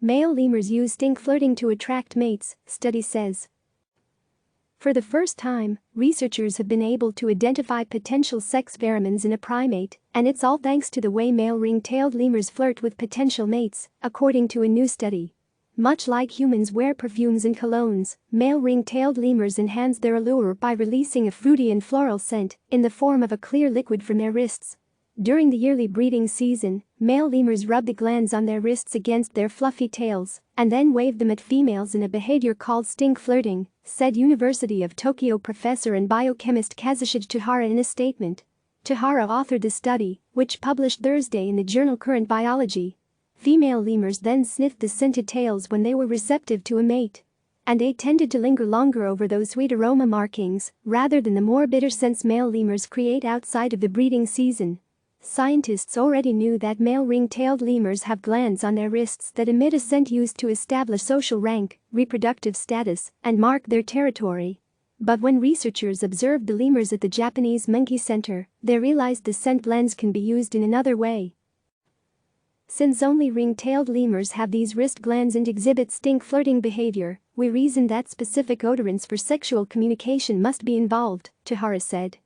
Male lemurs use stink flirting to attract mates, study says. For the first time, researchers have been able to identify potential sex pheromones in a primate, and it's all thanks to the way male ring-tailed lemurs flirt with potential mates, according to a new study. Much like humans wear perfumes and colognes, male ring-tailed lemurs enhance their allure by releasing a fruity and floral scent in the form of a clear liquid from their wrists. During the yearly breeding season, male lemurs rub the glands on their wrists against their fluffy tails and then wave them at females in a behavior called stink flirting, said University of Tokyo professor and biochemist Kazushige Touhara in a statement. Touhara authored the study, which published Thursday in the journal Current Biology. Female lemurs then sniffed the scented tails when they were receptive to a mate. And they tended to linger longer over those sweet aroma markings rather than the more bitter scents male lemurs create outside of the breeding season. Scientists already knew that male ring-tailed lemurs have glands on their wrists that emit a scent used to establish social rank, reproductive status, and mark their territory. But when researchers observed the lemurs at the Japanese Monkey Center, they realized the scent lens can be used in another way. Since only ring-tailed lemurs have these wrist glands and exhibit stink flirting behavior, we reason that specific odorants for sexual communication must be involved, Touhara said.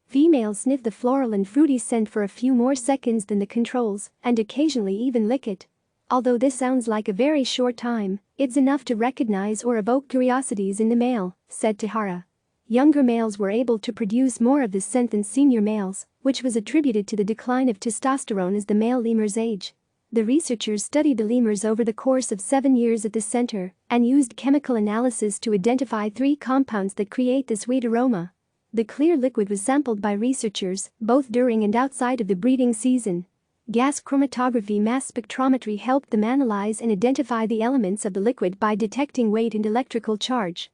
Females sniff the floral and fruity scent for a few more seconds than the controls and occasionally even lick it. Although this sounds like a very short time, it's enough to recognize or evoke curiosities in the male, said Touhara. Younger males were able to produce more of this scent than senior males, which was attributed to the decline of testosterone as the male lemurs age. The researchers studied the lemurs over the course of 7 years at the center and used chemical analysis to identify 3 compounds that create the sweet aroma. The clear liquid was sampled by researchers both during and outside of the breeding season. Gas chromatography mass spectrometry helped them analyze and identify the elements of the liquid by detecting weight and electrical charge.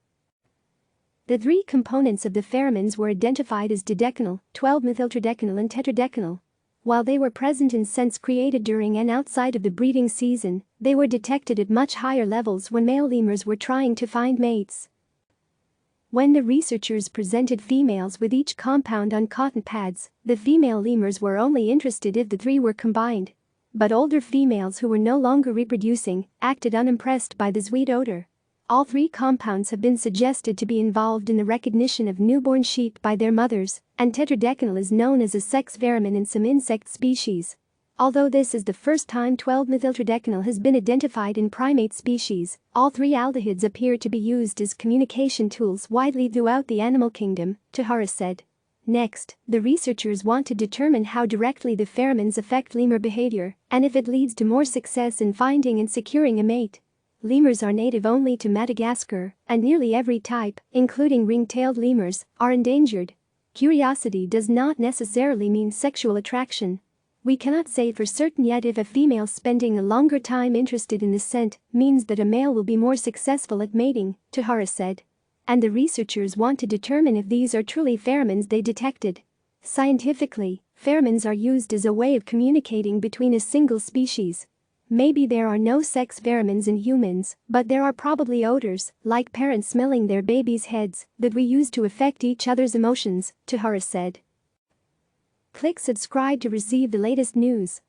The 3 components of the pheromones were identified as dodecanol, 12-methyltrodecanol and tetradecanol. While they were present in scents created during and outside of the breeding season, they were detected at much higher levels when male lemurs were trying to find mates. When the researchers presented females with each compound on cotton pads, the female lemurs were only interested if the 3 were combined. But older females who were no longer reproducing acted unimpressed by the sweet odor. All 3 compounds have been suggested to be involved in the recognition of newborn sheep by their mothers, and tetradecanol is known as a sex pheromone in some insect species. Although this is the first time 12-methyltrodecanol has been identified in primate species, all 3 aldehydes appear to be used as communication tools widely throughout the animal kingdom, Touhara said. Next, the researchers want to determine how directly the pheromones affect lemur behavior and if it leads to more success in finding and securing a mate. Lemurs are native only to Madagascar, and nearly every type, including ring-tailed lemurs, are endangered. Curiosity does not necessarily mean sexual attraction. We cannot say for certain yet if a female spending a longer time interested in the scent means that a male will be more successful at mating, Touhara said. And the researchers want to determine if these are truly pheromones they detected. Scientifically, pheromones are used as a way of communicating between a single species. Maybe there are no sex pheromones in humans, but there are probably odors, like parents smelling their babies' heads, that we use to affect each other's emotions, Touhara said. Click subscribe to receive the latest news.